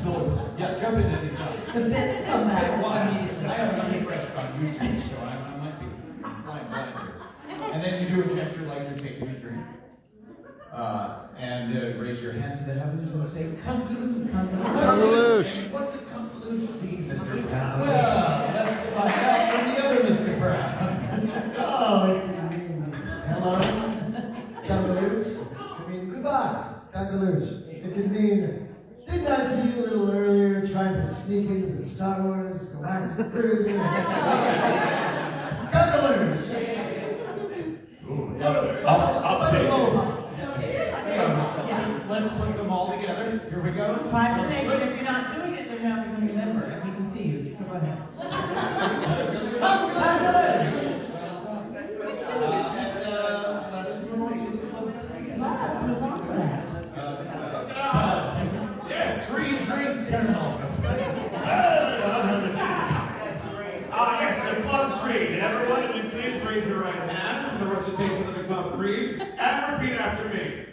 So, yeah, jump in anytime. The bits come It's been a back while. immediately. I haven't refreshed on YouTube, so I might be flying blind here. And then you do a gesture like you're taking a drink. And raise your hand to the heavens and say, Congaloosh. Congaloosh. What does Congaloosh mean, Mr. Brown? Well, let's find out from the other Mr. Brown. Oh, hello, Congaloosh. I mean, goodbye, Congaloosh. It could mean, didn't I see you a little earlier trying to sneak into the Star Wars Galactic Cruiser? Congaloosh. I'll take it. Let's put them all together. Here we go. Try to make it. If you're not doing it, they're not going to remember. And we can see you. So go ahead. Let's move on to that. Yes, free drink, Colonel. Yes, the club creed. And everyone, if you please raise your right hand for the recitation of the club creed and repeat after me.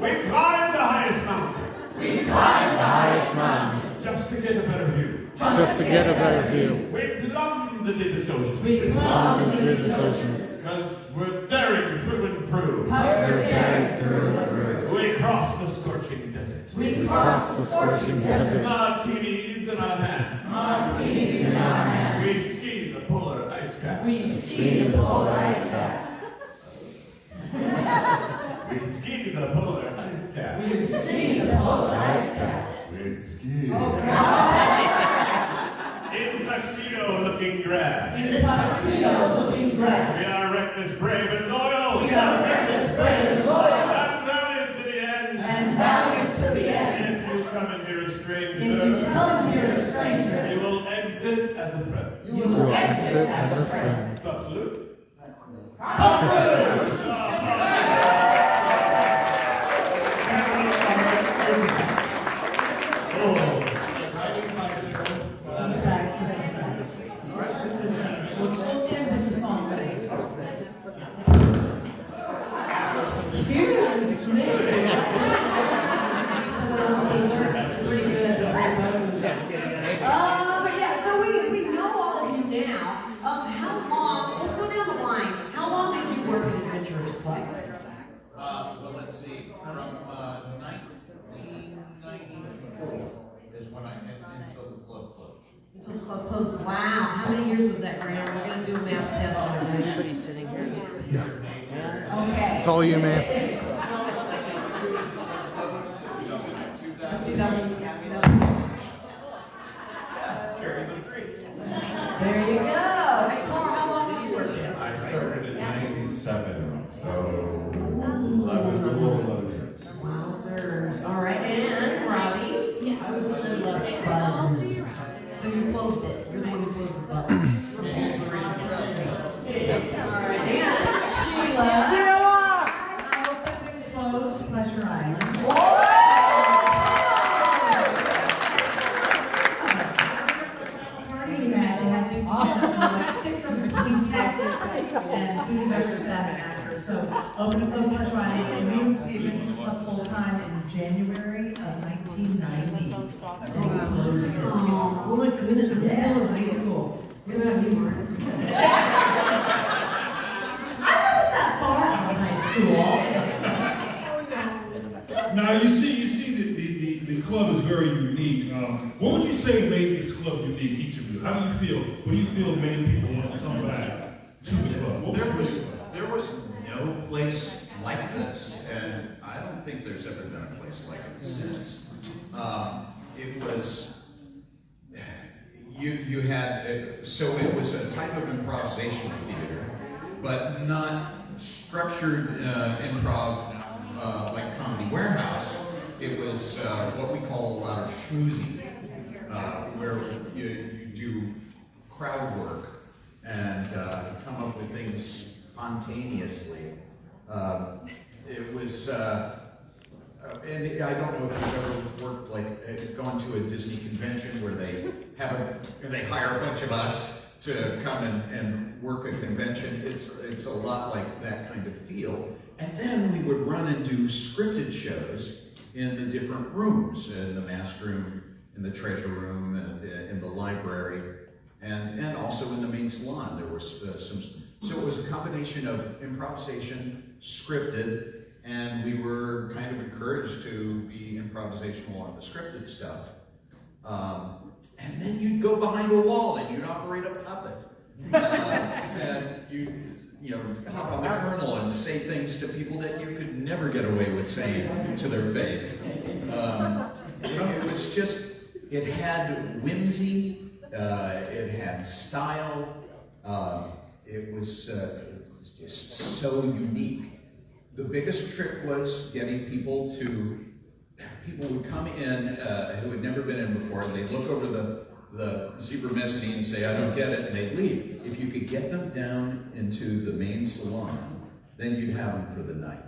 We climbed the highest mountain. We climbed the highest mountain. Just to get a better view. Just to get a better view. We plumbed the deepest ocean. We Plumbed the deepest oceans. Because we're daring through and through. We're daring through and through. We crossed the scorching desert. We crossed the scorching desert. Martinis in our hand. Martinis in our hand. We ski the polar ice cap. We See the polar ice caps. We ski the polar ice cap. We see the polar ice caps. We ski. Okay. In tuxedo looking drab. In tuxedo looking grand. We are reckless, brave, and loyal. We are reckless, brave, and loyal. And valiant to the end. And valiant to the end. If you come in here a stranger. If you come here a stranger, You will exit as a friend. you will exit as a friend. Stop salute. But yeah, so we know all of you now. How long, let's go down the line. How long did you work at Adventurers Club? Well, let's see. From 1994 is when I until the club closed. Until the club closed. Wow. How many years was that, Graham? We're going to do a math test on Is that. anybody sitting here? Okay. It's all you, man. 2000. Yeah, 2000. There you go. Hey, Paul, how long did you work there? I started in 97, so 11 years. Wowzers. All right, and Robbie? I was with them last 5 years. So you closed it. You're the one who closed the club. All right, and Sheila. Closed Pleasure Island. Party we had, they had big chairs, like 6 of them between techs and food and beverage staff and actors. So opened and closed Pleasure Island and moved to the Adventures Club full time in January of 1990. Oh my goodness, I'm Still still in high school. What about you, Mark? I wasn't that far out of high school. Now you see the club is very unique. What would you say made this club unique, each of you? How do you feel? What do you feel made people want to come back to the club? What There would you say? was no place like this, and I don't think there's ever been a place like it since. It was you had so it was a type of improvisational theater, but not structured improv like Comedy Warehouse. It was what we call a lot of schmoozing, where you do crowd work and come up with things spontaneously. It was, and I don't know if you've ever worked like gone to a Disney convention where they and they hire a bunch of us to come and work a convention. It's a lot like that kind of feel. And then we would run and do scripted shows in the different rooms, in the mask room, in the treasure room, and in the library, and also in the main salon. There was so it was a combination of improvisation, scripted, and we were kind of encouraged to be improvisational on the scripted stuff. And then you'd go behind a wall and you'd operate a puppet. And you know, hop on the Colonel and say things to people that you could never get away with saying to their face. It was just, it had whimsy, it had style, it was just so unique. The biggest trick was getting people would come in who had never been in before, and they'd look over the zebra mezzanine and say, I don't get it, and they'd leave. If you could get them down into the main salon, then you'd have them for the night.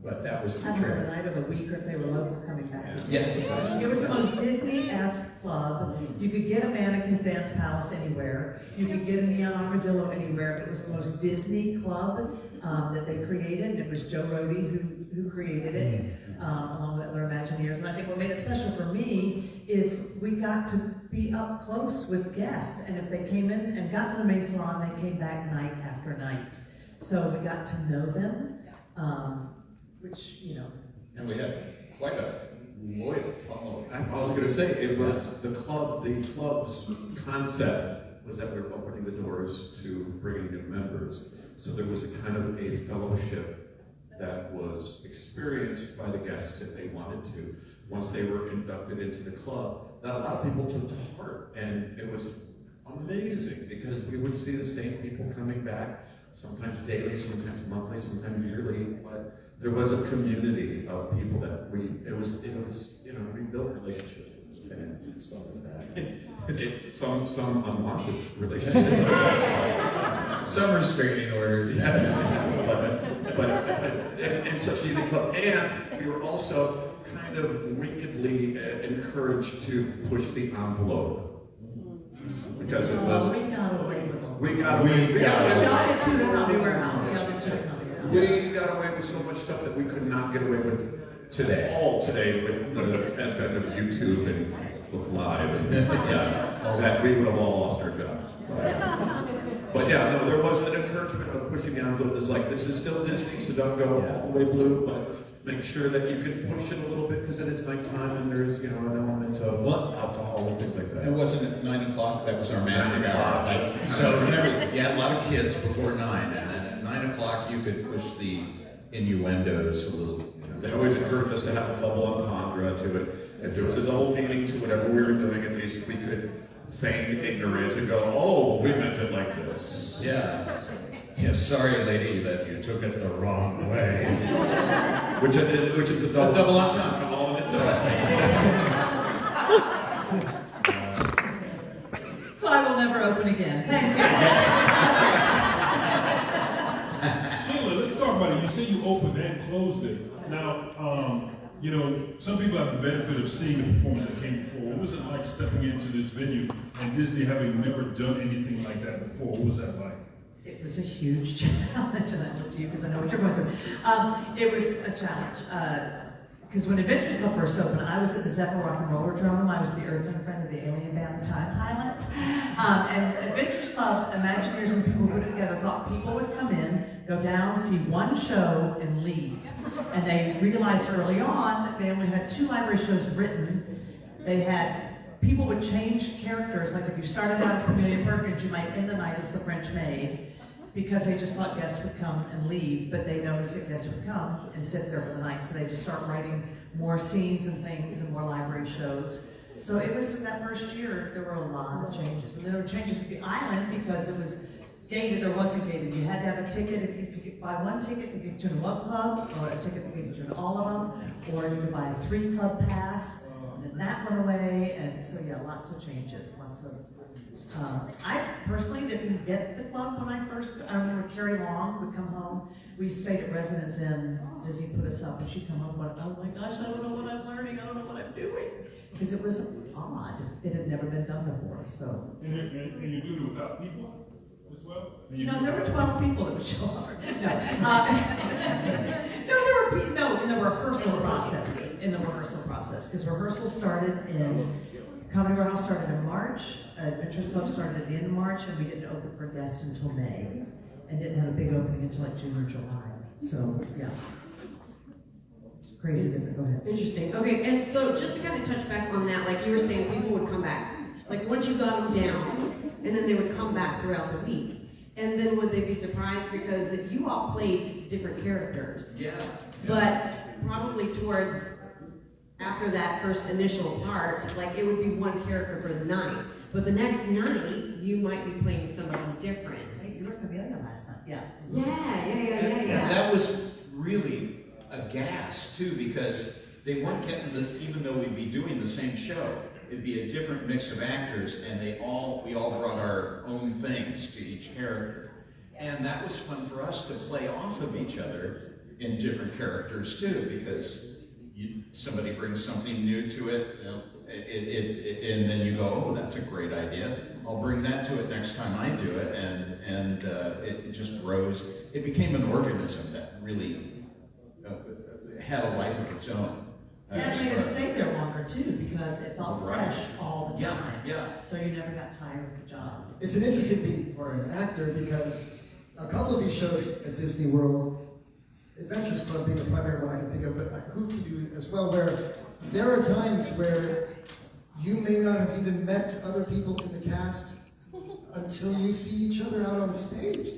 But that was the Either trick. the night of the week, or if they were local coming back. Yes. It was the most Disney-esque club. You could get a Mannequin's Dance Palace anywhere. You could get a Neon Armadillo anywhere. It was the most Disney club that they created, and it was Joe Rohde who created it, along with other Imagineers. And I think what made it special for me is we got to be up close with guests, and if they came in and got to the main salon, they came back night after night. So we got to know them, which, you know. And we had quite a loyal following. I was going to say, it was the club's concept was that we were opening the doors to bringing new members. So there was a kind of a fellowship that was experienced by the guests if they wanted to. Once they were inducted into the club, that a lot of people took to heart. And it was amazing because we would see the same people coming back, sometimes daily, sometimes monthly, sometimes yearly, but there was a community of people that we built relationships with fans and stuff like that. Some unwanted relationships. Some restraining orders. but in such a unique club. And we were also kind of wickedly encouraged to push the envelope. Because it was... We got away with them. We got away with Y'all did to the Comedy Warehouse. Y'all did to the Comedy Warehouse. We got away with so much stuff that we could not get away with today. All today with the advent of YouTube and Facebook Live. And, that we would have all lost our jobs. But yeah, no, there was an encouragement of pushing the envelope. It's like, this is still Disney, so don't go all the way blue, but make sure that you can push it a little bit because it is nighttime and there's, an element of alcohol and things like that. It wasn't at 9 o'clock, that was our magic hour. So remember, you had a lot of kids before 9, and then at 9 o'clock you could push the innuendos a little. They always encouraged us to have a double entendre to it. If there was a double meaning to whatever we were doing, at least we could feign ignorance and go, oh, we meant it like this. Yeah. Yeah, sorry, lady, that you took it the wrong way. Which is a double entendre all in itself. So I will never open again. Thank you. Sheila, let's talk about it. You say you opened and closed it. Now, some people have the benefit of seeing the performance that came before. What was it like stepping into this venue and Disney having never done anything like that before? What was that like? It was a huge challenge, and I look to you because I know what you're going through. It was a challenge. Because when Adventures Club first opened, I was at the Zephyr Rock and Roller Drum. I was the earthling friend of the alien band, the Time Pilots. And Adventures Club, Imagineers and people who put it together thought people would come in, go down, see one show, and leave. And they realized early on that they only had 2 library shows written. People would change characters, like if you started out as Cornelia Perkins, you might end the night as the French maid, because they just thought guests would come and leave, but they noticed that guests would come and sit there for the night, so they just start writing more scenes and things and more library shows. So it was, in that first year, there were a lot of changes. And there were changes with the island because it was gated or wasn't gated. You had to have a ticket. If you could buy one ticket to get you in one club, or a ticket to get you in all of them, or you could buy a 3-club pass. And then that went away, and so yeah, lots of changes, lots of. I personally didn't get the club when I first, I remember Carrie Long would come home. We stayed at Residence Inn, Disney put us up, and she'd come home and went, oh my gosh, I don't know what I'm learning, I don't know what I'm doing. Because it was odd, it had never been done before, so. And you do it without people as well? No, there were 12 people that would show up. No, in the rehearsal process, because rehearsal started Comedy Warehouse started in March, Adventures Club started at the end of March, and we didn't open for guests until May, and didn't have a big opening until like June or July. So, yeah. Crazy different, go ahead. Interesting. Okay, and so just to kind of touch back on that, like you were saying, people would come back. Like once you got them down, and then they would come back throughout the week. And then would they be surprised because if you all played different characters? Yeah. But probably towards after that first initial part, like it would be one character for the night. But the next night, you might be playing somebody different. Hey, you were Camellia last night, yeah. And that was really a gas too, because they weren't getting even though we'd be doing the same show, it'd be a different mix of actors, and we all brought our own things to each character. And that was fun for us to play off of each other in different characters too, because somebody brings something new to it, and then you go, oh, that's a great idea. I'll bring that to it next time I do it, and it just grows. It became an organism that really had a life of its own. And it made us stay there longer too, because it felt fresh all the time. Yeah. So you never got tired of the job. It's an interesting thing for an actor because a couple of these shows at Disney World, Adventures Club being the primary one I can think of, but Hocus do as well, where there are times where you may not have even met other people in the cast until you see each other out on stage.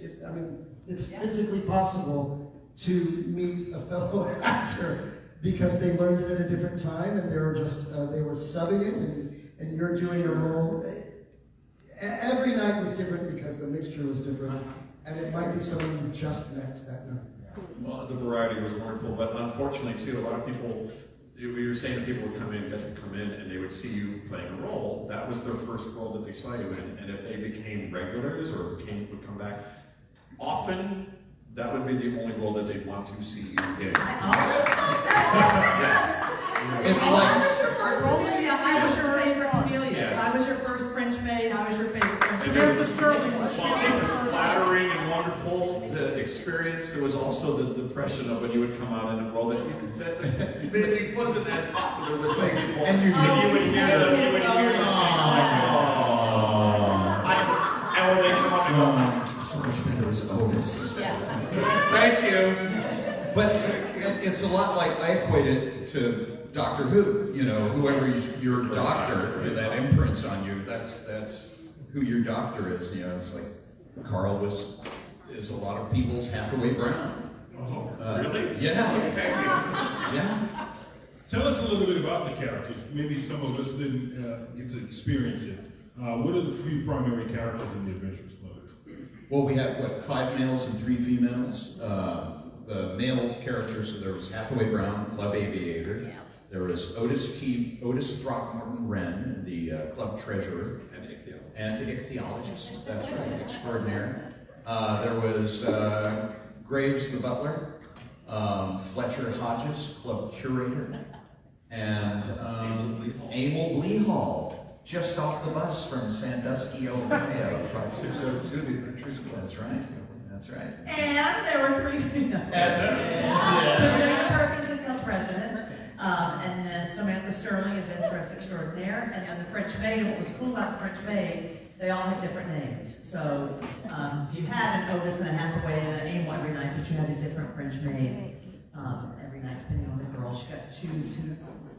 It's physically possible to meet a fellow actor because they learned it at a different time and they were subbing it and you're doing a role. Every night was different because the mixture was different, and it might be someone you just met that night. Well, the variety was wonderful, but unfortunately too, a lot of people, we were saying that people would come in, guests would come in, and they would see you playing a role. That was their first role that they saw you in, and if they became regulars or would come back, often that would be the only role that they'd want to see you in. I always thought that. Yes. It's I like was your first Camellia. I was your favorite Camellia. Yes. I was your first French maid. I was your favorite French And maid. it was flattering and wonderful to experience. There was also the depression of when you would come out in a role that it wasn't as popular with some people. And you would hear them. You would hear them. And when they come up and go, so much better as Otis. Thank you. But it's a lot like I equate it to Doctor Who. You know, whoever your doctor, that imprints on you, that's who your doctor is. You know, it's like Carl is a lot of people's Hathaway Brown. Oh, really? Yeah. Okay. Yeah. Tell us a little bit about the characters. Maybe some of us didn't get to experience it. What are the three primary characters in the Adventures Club? Well, we have 5 males and 3 females. The male characters, so there was Hathaway Brown, Club Aviator. Yeah. There was Otis Throckmorton Wren, the club treasurer. And ichthyologist, that's right, extraordinaire. There was Graves the butler, Fletcher Hodges, club curator, and Emil Bleehall, just off the bus from Sandusky, Ohio. Tribe 602, the Adventures Club. That's right. And there were 3 females. Pamelia Perkins, the club president, and then Samantha Sterling, adventuress extraordinaire, and then the French maid. And what was cool about the French maid, they all had different names. So you had an Otis and a Hathaway and an Amo every night, but you had a different French maid every night, depending on the girl. She got to choose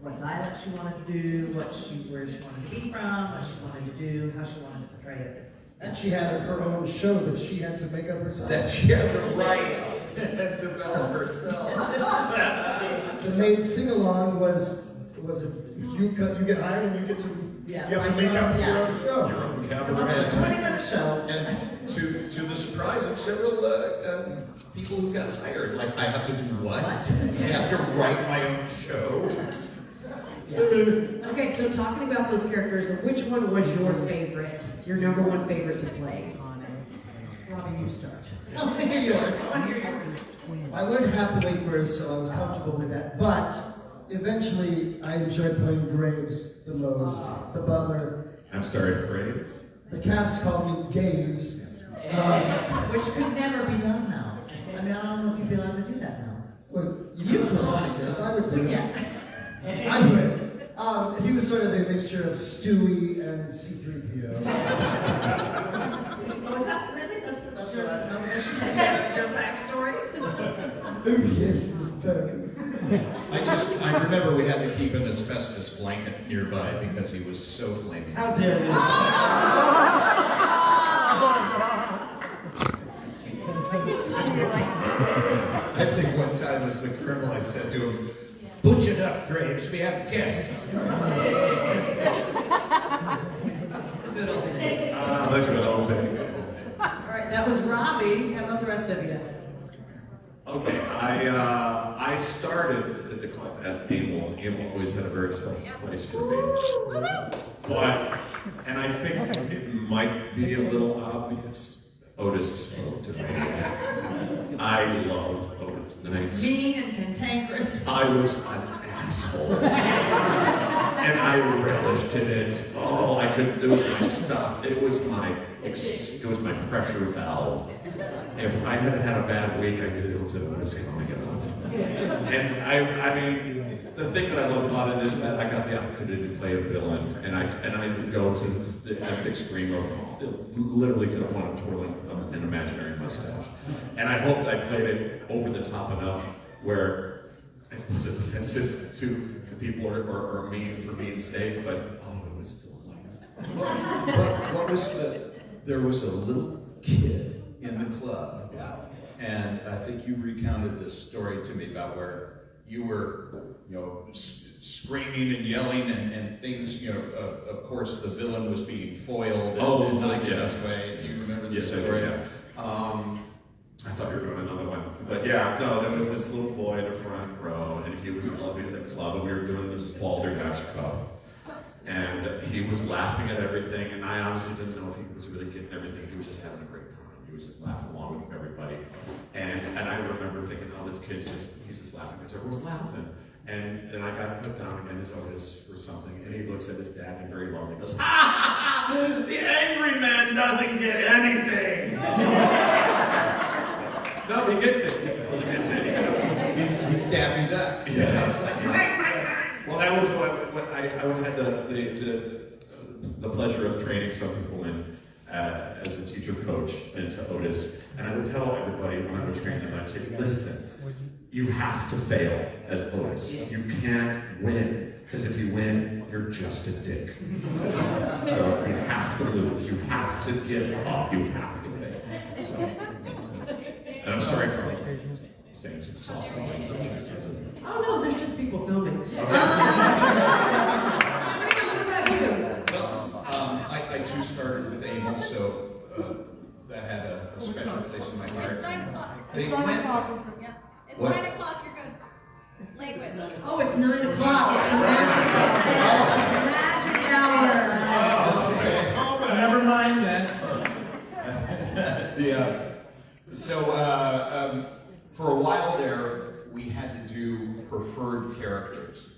what dialect she wanted to do, where she wanted to be from, what she wanted to do, how she wanted to portray it. And she had her own show that she had to make up herself. That she had to write and develop herself. The maid sing-along was it you get hired and you get to you have to make up your own show. Your own It calendar. was a 20-minute show. And to the surprise of several people who got hired, like, I have to do what? I have to write my own show? Okay, so talking about those characters, which one was your favorite? Your number one favorite to play? Robbie, you start. I want to hear yours. I want to hear yours. I learned Hathaway first, so I was comfortable with that. But eventually, I enjoyed playing Graves the most, the butler. I'm sorry, Graves. The cast called me Gaves. Which could never be done now. I mean, I don't know if you'd be allowed to do that now. Well, you could yes, I would do it. Yeah. I would. And he was sort of a mixture of Stewie and C-3PO. Oh, is that really? That's your backstory? Oh, yes, Miss Perkins. I remember we had to keep an asbestos blanket nearby because he was so flaming. How dare you? I think one time as the colonel, I said to him, "Butch it up, Graves, we have guests." Good old days. The good old days. All right, that was Robbie. How about the rest of you? Okay, I started at the club as Emil. Emil always had a very special place for me. But, and I think it might be a little obvious, Otis spoke to me. I loved Otis Nights. Mean and cantankerous. I was an asshole. And I relished in it. Oh, I couldn't do my stuff. It was my pressure valve. If I had had a bad week, I knew there was an Otis coming up. And I mean, the thing that I love about it is that I got the opportunity to play a villain, and I go to the extreme of literally to the point of twirling an imaginary mustache. And I hoped I played it over the top enough where it wasn't offensive to people or mean for being sake, but it was delightful. What was there was a little kid in the club, and I think you recounted this story to me about where you were, screaming and yelling and things, of course the villain was being foiled. Yes. Way. Do you remember the Yes, story? I do, yeah. I thought you were doing another one. But yeah, no, there was this little boy in the front row, and he was loving the club, and we were doing the Balderdash Cup. And he was laughing at everything, and I honestly didn't know if he was really getting everything. He was just having a great time. He was just laughing along with everybody. And I remember thinking, this kid's he's just laughing because everyone's laughing. And then I got put down again as Otis for something, and he looks at his dad and very lovely goes, "Ha ha ha! The angry man doesn't get anything." No, he gets it. He gets it. He's Daffy Duck. Yeah. I was like, right. Well, that was what I had the pleasure of training some people in as a teacher coach into Otis, and I would tell everybody when I would train them, I'd say, listen, you have to fail as Otis. You can't win, because if you win, you're just a dick. So you have to lose. You have to give up. You have to fail. So, and I'm sorry for saying some saucy language. Oh no, there's just people filming. Okay. What about you? Well, I too started with Emil, so that had a special place in my heart. It's 9 o'clock. They It's went- 9 o'clock. Yeah. It's What? 9 o'clock, you're good. Late with. Oh, it's 9 o'clock. It's the magic hour. Oh, okay. Never mind then. For a while there, we had to do preferred characters.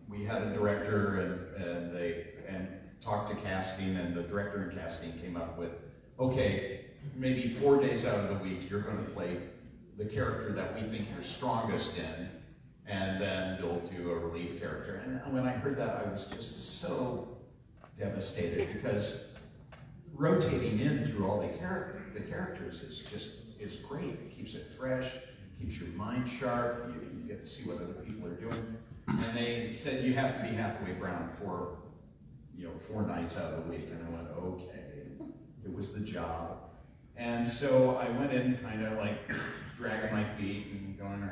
We had a director and talked to casting, and the director and casting came up with, okay, maybe 4 days out of the week, you're going to play the character that we think you're strongest in, and then you'll do a relief character. And when I heard that, I was just so devastated, because rotating in through all the characters is great. It keeps it fresh, keeps your mind sharp, you get to see what other people are doing. And they said you have to be halfway brown for 4 nights out of the week. And I went, okay, it was the job. And so I went in kind of like dragging my feet and going,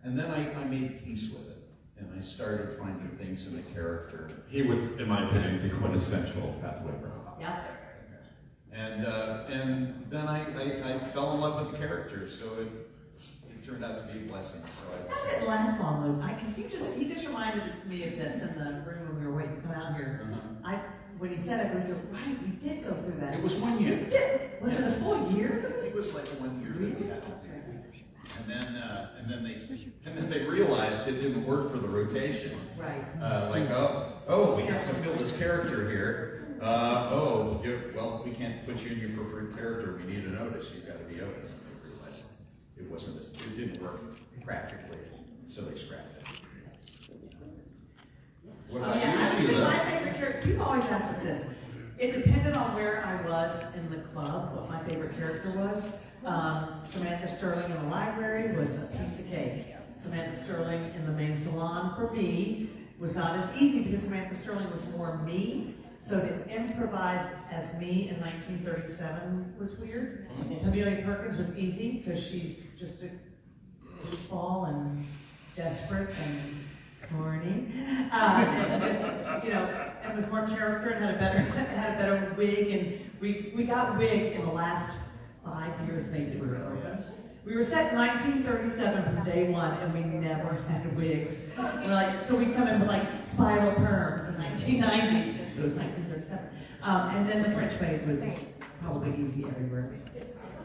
and then I made peace with it. And I started finding things in the character. He was, in my opinion, the quintessential Hathaway Brown. Yeah. And then I fell in love with the character, so it turned out to be a blessing. So That didn't last long, Luke. Because he just reminded me of this in the room when we were waiting to come out here. When he said it, we go, right, we did go through that. It was 1 year. We did. Was it a full year? It was like 1 year that we had to do. And then they realized it didn't work for the rotation. Right. Oh, we have to fill this character here. Well, we can't put you in your preferred character. We need an Otis. You've got to be Otis. And they realized it didn't work practically, so they scrapped it. What about I would you, say Sheila? my favorite character, people always ask us this. It depended on where I was in the club, what my favorite character was. Samantha Sterling in the library was a piece of cake. Samantha Sterling in the main salon for me was not as easy because Samantha Sterling was more me. So to improvise as me in 1937 was weird. Amelia Perkins was easy because she's just a goofball and desperate and corny, and just, and was more character and had a better wig, and we got wig in the last 5 years maybe we were open. We were set in 1937 from day one, and we never had wigs. So we come in with spiral perms in 1990. It was 1937, and then the French maid was probably easy everywhere.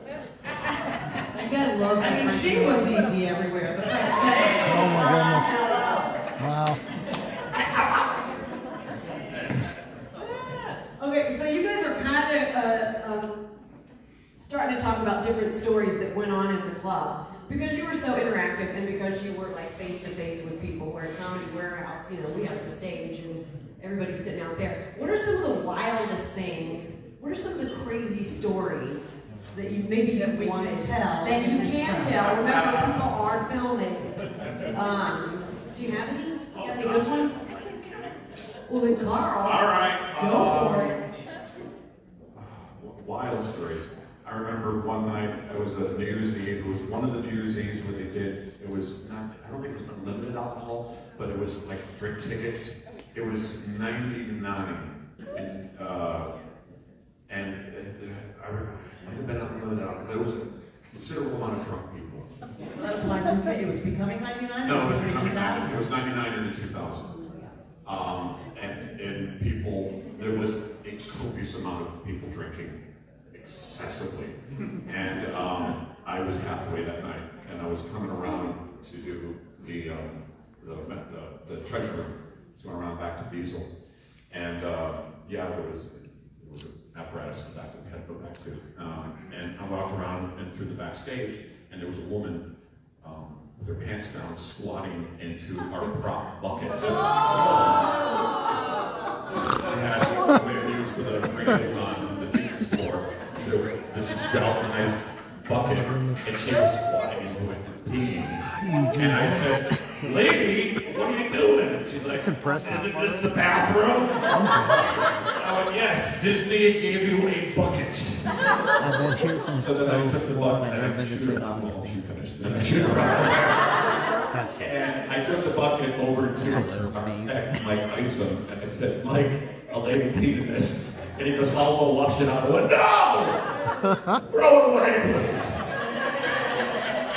You guys love I mean, she was easy everywhere. The French maid. Oh my goodness. Wow. Okay, so you guys are kind of starting to talk about different stories that went on in the club. Because you were so interactive and because you were face to face with people, where at Comedy Warehouse, we have the stage and everybody's sitting out there. What are some of the wildest things? What are some of the crazy stories that you wanted to tell that you can't tell? Remember, people are filming. Do you have any? You got any good ones? Well, then Carl. All right. Go for it. Wild stories. I remember one night, it was a New Year's Eve. It was one of the New Year's Eves where they did, it was not, I don't think it was unlimited alcohol, but it was drink tickets. It was $99. And I might have been unlimited alcohol, but it was a considerable amount of drunk people. That's why it was becoming 99? No, it was becoming 99. It was 99 in the 2000s. And people, there was a copious amount of people drinking excessively. And I was halfway that night, and I was coming around to do the treasure room, going around back to Diesel. And there was an apparatus in the back that we had to go back to. And I walked around and through the backstage, and there was a woman with her pants down, squatting into our prop bucket. We had used for the radio on the Jesus floor. There was this galvanized bucket, and she was squatting into it and peeing. And I said, "Lady, what are you doing?" And she's like, That's impressive. "Isn't this the bathroom?" I went, "Yes, Disney gave you a bucket." And then here's some So then I took the bucket and I should have she finished. And I should have And I took the bucket over to architect Mike Isom, and I said, "Mike, a lady peed in this." And he goes, "Oh, we'll wash it out." I went, "No! Throw it away, please."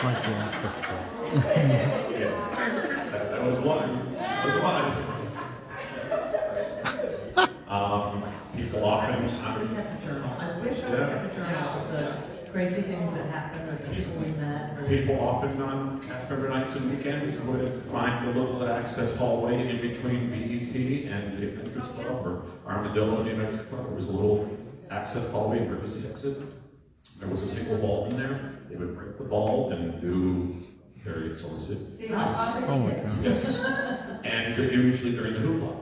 My goodness, that's cool. Yes, that was one. People often, I kept a journal. I wish I kept a journal of the crazy things that happened or people we met. people often on November nights and weekends would find the little access hallway in between BET and the Adventures Club or Armadillo and the Adventures Club. There was a little access hallway where was the exit. There was a single ball in there. They would break the ball and do very solicit. See how hot Oh my they God. Yes. And usually during the hoopla.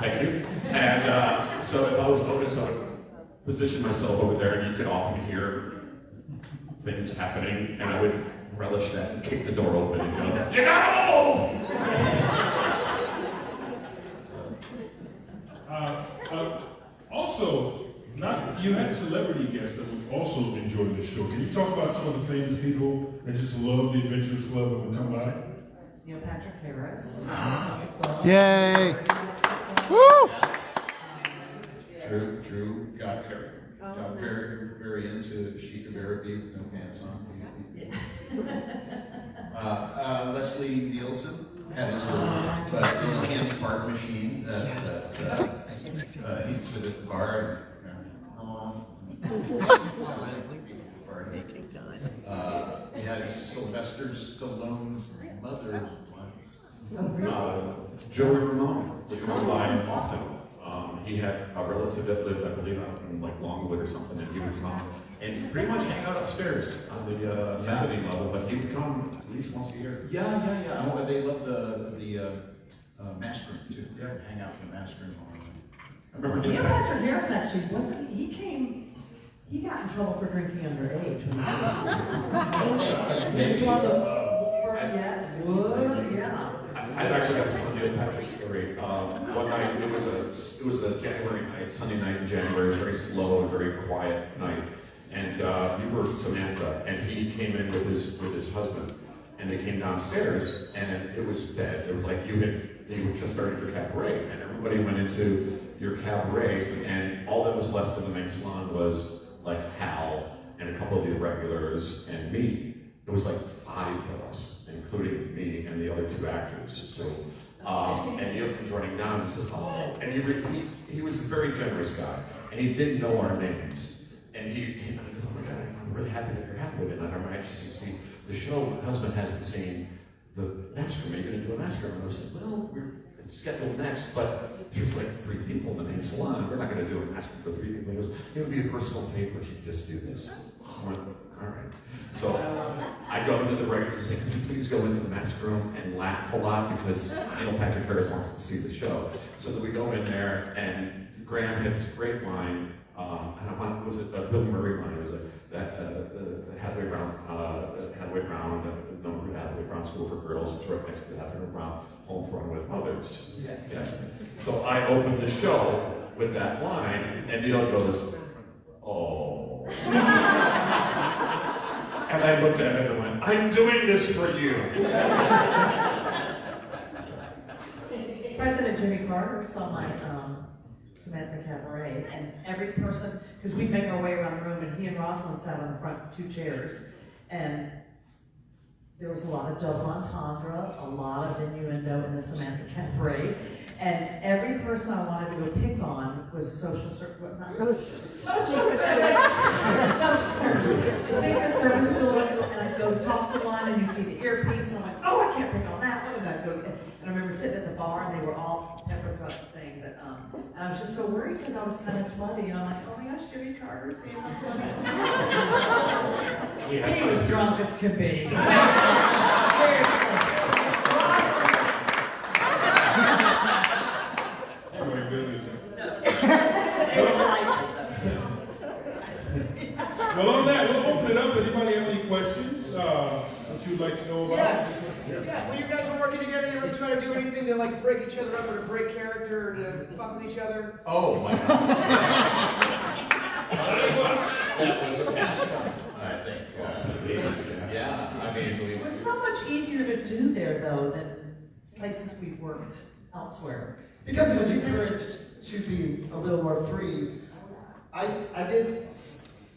Thank you. And so if I was Otis, I would position myself over there, and you could often hear things happening, and I would relish that and kick the door open and go, "You gotta move!" Also, you had celebrity guests that would also enjoy this show. Can you talk about some of the famous people that just love the Adventurers Club and would come by? Neil Patrick Harris. Yay! Woo! Drew got very, very into Chic of Araby with no pants on. Leslie Nielsen had his little hand card machine that he'd sit at the bar and he had Sylvester Stallone's mother once. Joey Ramone would come by often. He had a relative that lived, I believe, out in like Longwood or something, and he would come and pretty much hang out upstairs on the mezzanine level, but he would come at least once a year. Yeah. Oh, they loved the mask room too. Yeah, hang out in the mask room all the time. I remember Neil doing that. Patrick Harris actually wasn't, he got in trouble for drinking underage when he was one of the, yeah. I've actually got a funny Neil Patrick story. One night, it was a January night, Sunday night in January, very slow and very quiet night. And we were Samantha, and he came in with his husband, and they came downstairs, and it was dead. It was like you were just starting your cabaret, and everybody went into your cabaret, and all that was left in the main salon was like Hal and a couple of the irregulars and me. It was like 5 of us, including me and the other 2 actors. So, and Neil comes running down and says, "Oh," and he was a very generous guy, and he didn't know our names. And he came in and goes, "Oh my God, I'm really happy that you're Hathaway tonight. I'm anxious to see the show. My husband hasn't seen the mask room. Are you going to do a mask room?" And I was like, "Well, we're scheduled next, but there's like 3 people in the main salon. We're not going to do a mask room for 3 people." He goes, "It would be a personal favor if you just do this." I went, "All right." So I go into the director's and say, "Could you please go into the mask room and laugh a lot because Neil Patrick Harris wants to see the show." So that we go in there, and Graham had this great line. Was it a Bill Murray line? It was Hathaway Brown, known for the Hathaway Brown School for Girls, which is right next to the Hathaway Brown Home for Unwed Mothers. Yeah. Yes. So I opened the show with that line, and Neil goes, "Oh." And I looked at him and went, "I'm doing this for you." President Jimmy Carter saw my Samantha Cabaret, and every person, because we'd make our way around the room, and he and Rosalind sat on the front 2 chairs, and there was a lot of double entendre, a lot of innuendo in the Samantha Cabaret, and every person I wanted to go pick on was social service, Secret Service people, and I'd go talk to one, and you'd see the earpiece, and I'm like, "Oh, I can't pick on that one," and I'd go, and I remember sitting at the bar, and they were all pepper throat thing, but, and I was just so worried because I was kind of slutty, and I'm like, "Oh my gosh, Jimmy Carter, see how slutty." He was drunk as could be. Anyway, goodness. Well, on that, we'll open it up. Anybody have any questions that you'd like to know about? Yes. Yeah. When you guys were working together, you ever try to do anything to like break each other up or to break character or to fuck with each other? Oh my God. That was a pastime, I think. Yeah, I mean, It was so much easier to do there, though, than places we've worked elsewhere. Because it was encouraged to be a little more free,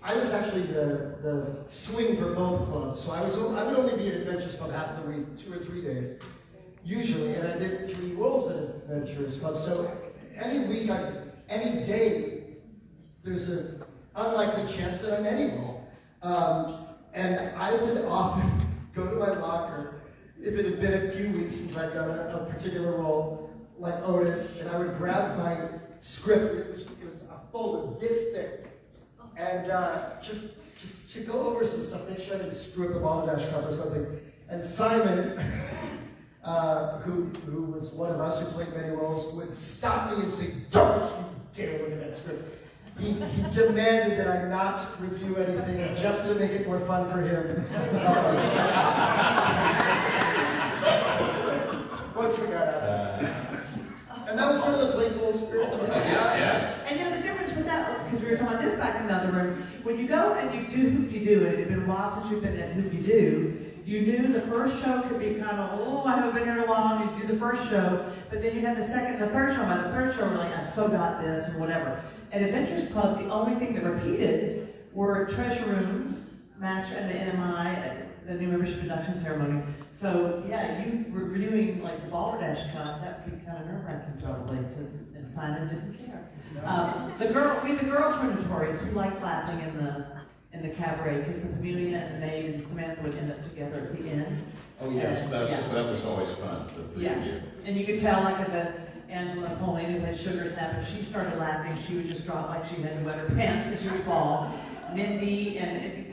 I was actually the swing for both clubs, so I would only be at Adventures Club half of the week, 2 or 3 days, usually, and I did 3 roles at Adventures Club, so any week, any day, there's an unlikely chance that I'm any role. And I would often go to my locker, if it had been a few weeks since I'd done a particular role, like Otis, and I would grab my script, it was a fold of this thick, and just to go over some stuff, make sure I didn't screw up the balderdash cup or something. And Simon, who was one of us who played many roles, would stop me and say, "Don't you dare look at that script." He demanded that I not review anything just to make it more fun for him. Once we got out of it. And that was sort of the playful spirit. yes. And you know the difference with that, because we were talking about this back in the other room, when you go and you do Hoop You Do, and it had been a while since you've been at Hoop You Do, you knew the first show could be kind of, "Oh, I haven't been here in a while," and you do the first show, but then you had the second and the third show, and by the third show, we're like, "I've so got this," or whatever. At Adventures Club, the only thing that repeated were treasure rooms, master, and the NMI, the new membership induction ceremony. So yeah, you reviewing like the Balderdash Cup, that would be kind of nerve-wracking probably and Simon didn't care. The girls were notorious. We liked laughing in the cabaret because the Pamelia and the maid and Samantha would end up together at the end. Oh yes, And, that was always fun. Yeah, and you could tell like at the Angela Napoleon who had sugar snap, if she started laughing, she would just drop like she had to wet her pants and she would fall. Mindy and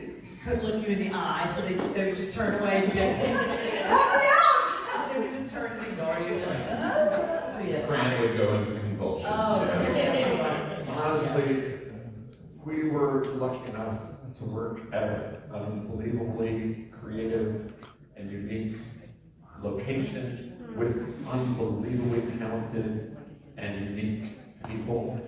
couldn't look you in the eye, so they would just turn away and be like, help me out! They would just turn and ignore you. Like, so yeah. Fran would go into convulsions. Oh, yeah. Honestly, we were lucky enough to work at an unbelievably creative and unique location with unbelievably talented and unique people.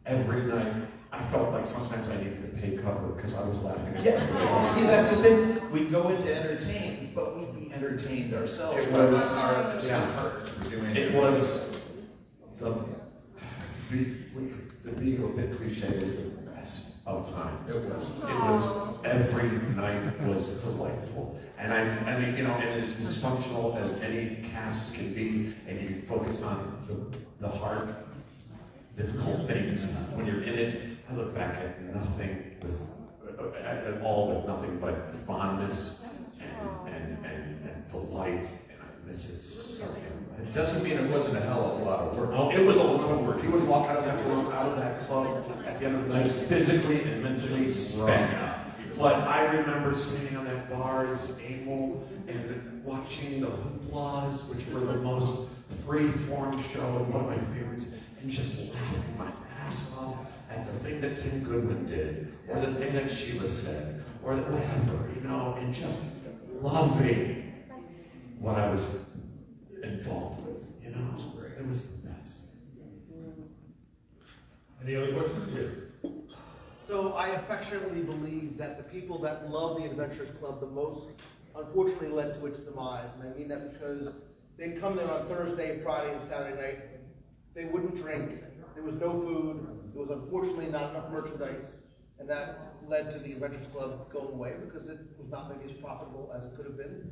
Every night, I felt like sometimes I needed to pay cover because I was laughing. Yeah, see, that's the thing. We go in to entertain, but we'd be entertained ourselves. It was, our yeah. partners were doing It was being a bit cliche, was the best of times. It was. It was, every night was delightful. And I mean, you know, and as dysfunctional as any cast can be, and you focus on the hard, difficult things when you're in it. I look back at nothing with, at all with nothing but fondness and delight, and I miss it so much. It doesn't mean it wasn't a hell of a lot of work. Oh, it was a lot of work. You would walk out of that room, out of that club at the end of the night, physically and mentally spent. But I remember standing on that bar as Emil and watching the hooplas, which were the most free-form show and one of my favorites, and just laughing my ass off at the thing that Tim Goodwin did, or the thing that Sheila said, or whatever, you know, and just loving what I was involved with, you know, it was the best. Any other questions? Yeah. So I affectionately believe that the people that love the Adventurers Club the most, unfortunately, led to its demise. And I mean that because they'd come there on Thursday, Friday, and Saturday night. They wouldn't drink. There was no food. There was unfortunately not enough merchandise. And that led to the Adventurers Club going away because it was not maybe as profitable as it could have been.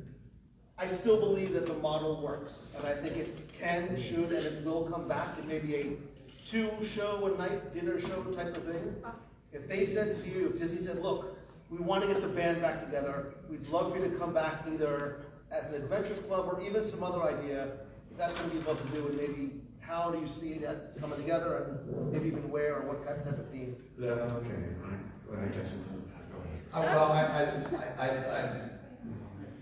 I still believe that the model works, and I think it can, should, and it will come back. It may be a 2-show a night, dinner show type of thing. If they said to you, if Disney said, look, we want to get the band back together, we'd love for you to come back either as an Adventurers Club or even some other idea, if that's something you'd love to do, and maybe how do you see that coming together, and maybe even where or what type of theme? Yeah, okay, I guess. Well,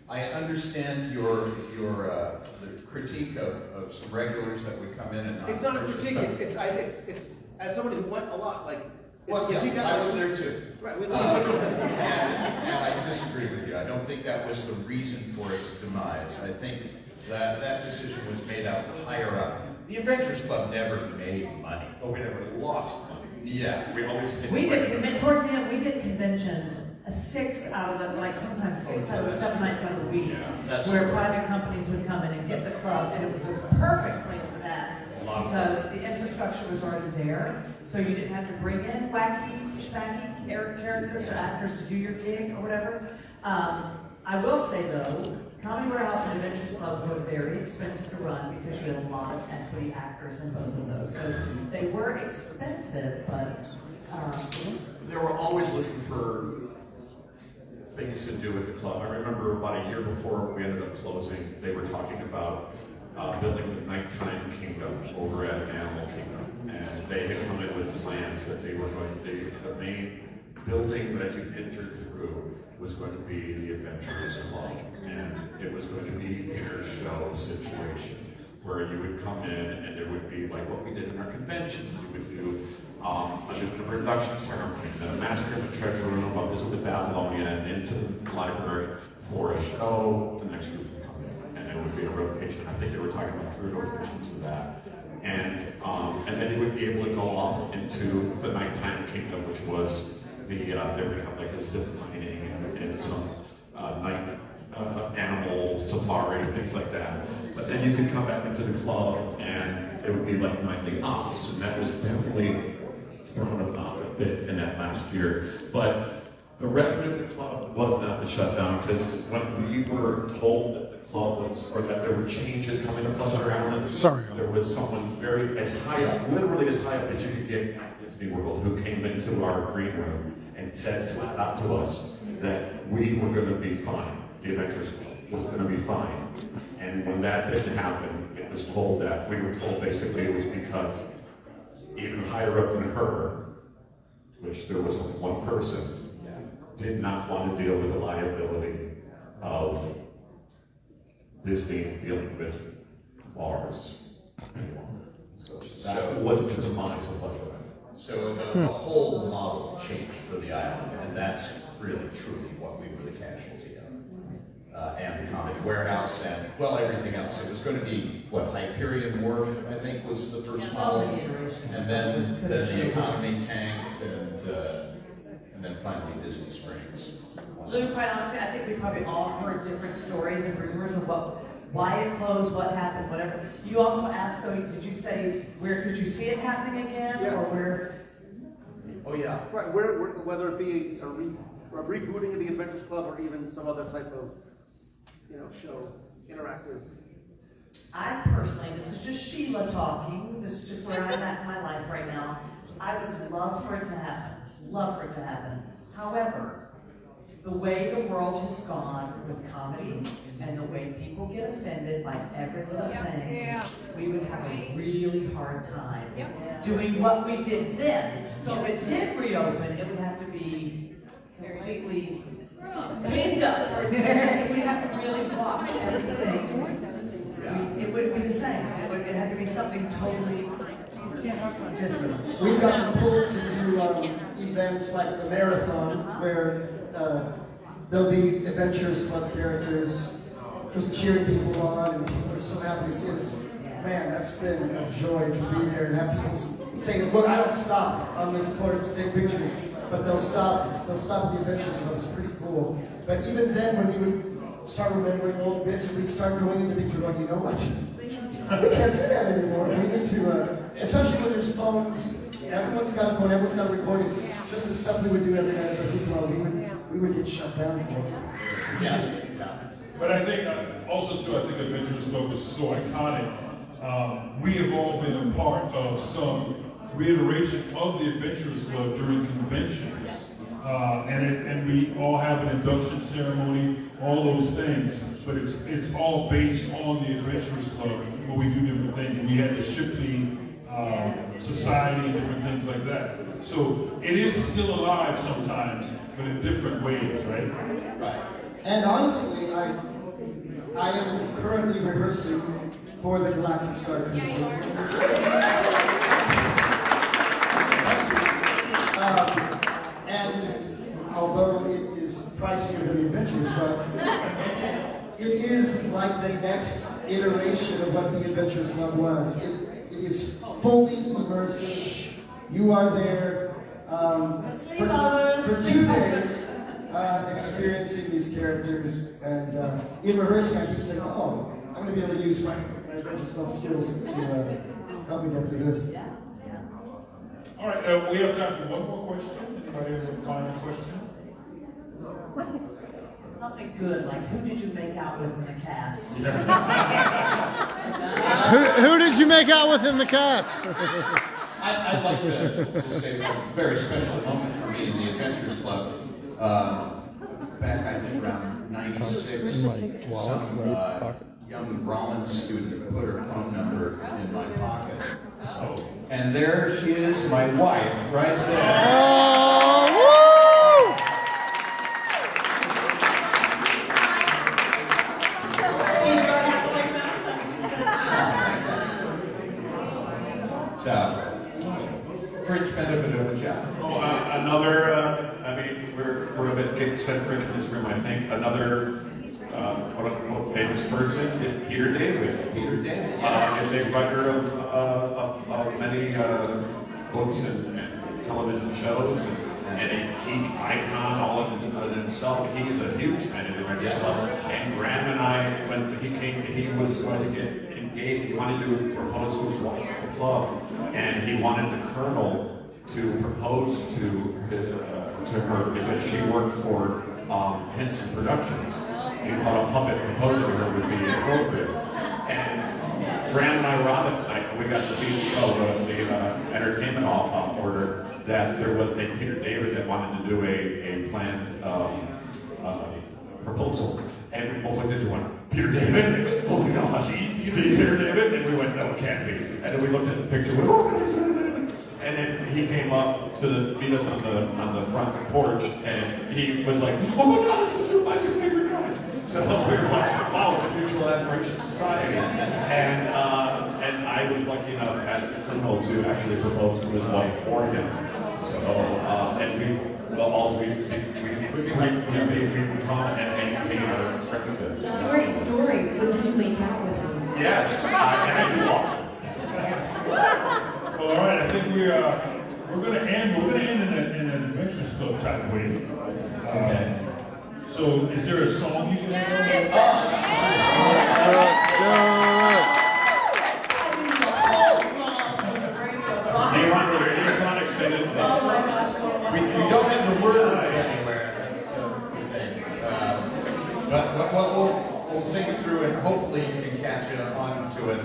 I understand your the critique of some regulars that would come in and not. It's not a critique, it's as somebody who went a lot, like. Well, yeah, I was there too. Right, we And I disagree with you. I don't think that was the reason for its demise. I think that decision was made out higher up. The Adventurers Club never made money. But we never lost money. Yeah. We always We did towards the end. We did conventions 6 out of the sometimes 6 out of the 7 nights out of the week, that's where true. private companies would come in and get the club, and it was a perfect place for that because the infrastructure was already there, so you didn't have to bring in wacky, schmacky characters or actors to do your gig or whatever. I will say though, Comedy Warehouse and Adventures Club were very expensive to run because you had a lot of equity actors in both of those. So they were expensive, but they were always looking for things to do with the club. I remember about a year before we ended up closing, they were talking about building the nighttime kingdom over at Animal Kingdom. And they had come in with plans that they were going to, the main building that you entered through was going to be the Adventurers Club. And it was going to be a dinner show situation where you would come in and there would be like what we did in our convention. We would do a production ceremony, the Massacre in the Treasure Room, a visit with Babylonia, and into the library for a show. The next group would come in, and it would be a rotation. I think they were talking about 3 rotations of that. And then you would be able to go off into the nighttime kingdom, which was the, they were going to have like a zip lining and some night animal safari, things like that. But then you could come back into the club and it would be like nightly ops, and that was definitely thrown about a bit in that last year. But The revenue of the club was not to shut down, because when we were told that the club was, or that there were changes coming to Pleasant Island, Sorry. there was someone very, as high up, literally as high up as you could get at Disney World, who came into our green room and said flat out to us that we were going to be fine. The Adventures Club was going to be fine. And when that didn't happen, it was told that, we were told basically it was because even higher up than her, which there was only one person, did not want to deal with the liability of Disney dealing with bars anymore. So that was the demise of Pleasure Island. So the whole model changed for the island, and that's really truly what we were the casualty of. And the Comedy Warehouse and, well, everything else. It was going to be, what, Hyperion Wharf, I think, was the first model. And then the economy tanked, and then finally Disney Springs. Lou, quite honestly, I think we probably all heard different stories and rumors of why it closed, what happened, whatever. You also asked, though, did you say, where could you see it happening again? Yeah. Or where? Oh, yeah. Right, whether it be a rebooting of the Adventures Club or even some other type of, show, interactive. I personally, this is just Sheila talking, this is just where I'm at in my life right now. I would love for it to happen, love for it to happen. However, the way the world has gone with comedy and the way people get offended by every little thing, we would have a really hard time doing what we did then. So if it did reopen, it would have to be completely cleaned up. We'd have to really watch everything. It wouldn't be the same. It'd have to be something totally different. We've gotten pulled to do events like the marathon, where there'll be Adventures Club characters just cheering people on, and people are so happy to see it. Man, that's been a joy to be there and have people saying, look, I don't stop on this course to take pictures, but they'll stop at the Adventures Club. It's pretty cool. But even then, when we would start remembering old bits, we'd start going into things, we're going, you know what? We can't do that anymore. We need to, especially when there's phones, everyone's got a phone, everyone's got a recording. Just the stuff we would do every night at the people, we would get shut down for. Yeah. But I think, also too, I think Adventures Club was so iconic. We have all been a part of some reiteration of the Adventurers Club during conventions. And we all have an induction ceremony, all those things. But it's all based on the Adventurers Club, where we do different things. And we had the Shipley Society and different things like that. So it is still alive sometimes, but in different ways, right? Right. And honestly, I am currently rehearsing for the Galactic Star Cruise. And although it is pricier than the Adventures Club, it is like the next iteration of what the Adventures Club was. It is fully immersive. You are there for 2 days. Experiencing these characters, and in rehearsing I keep saying, oh, I'm going to be able to use my Adventures Club skills to help me get through this. All right, we have time for one more question. Anybody have a final question? Something good, like who did you make out with in the cast? Who did you make out with in the cast? I'd like to say a very special moment for me in the Adventures Club. Back, I think, around 96, some young Rollins student put her phone number in my pocket. And there she is, my wife, right there. Oh, woo! So, fringe benefit of the job. Another, we're a bit gig-centric in this room, I think. Another, quote-unquote, famous person, Peter David. Peter David, is a writer of many books and television shows, and a key icon all in himself. He is a huge fan of the Adventures Club. And Graham and I, when he came, he was going to get engaged. He wanted to propose to his wife at the club, and he wanted the Colonel to propose to her because she worked for Henson Productions. He thought a puppet proposing to her would be appropriate. And Graham and I were on it tonight, and we got the entertainment order that there was a Peter David that wanted to do a planned proposal. And we both looked into one, Peter David? Oh my gosh, Peter David? And we went, no, it can't be. And then we looked at the picture, and then he came up to meet us on the front porch, and he was like, oh my God, it's my two favorite guys. So we were like, wow, it's a mutual admiration society. And I was lucky enough at Criminal to actually propose to his wife for him. So, and we become and maintain our friendship. That's a great story. When did you make out with him? Yes, and I do often. Well, all right, I think we're gonna end in an Adventures Club type way. Okay. So, is there a song you can Yes. Do you want to electronic extended, please? We don't have the words anywhere, that's the thing. But we'll sing it through and hopefully you can catch on to it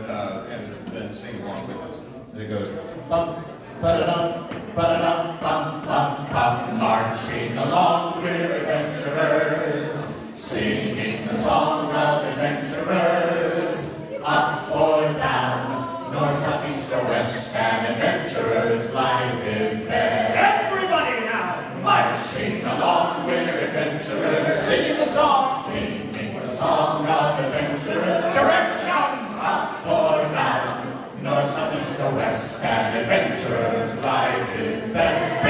and then sing along with us. And it goes, bum, ba-da-dum, ba-da-dum, bum, bum, bum, marching along we're adventurers, singing the song of adventurers, up or down, north, south, east, or west, and adventurers' life is best. Everybody now, marching along we're adventurers, singing the song of adventurers, directions up or down, north, south, east, or west, and adventurers' life is best.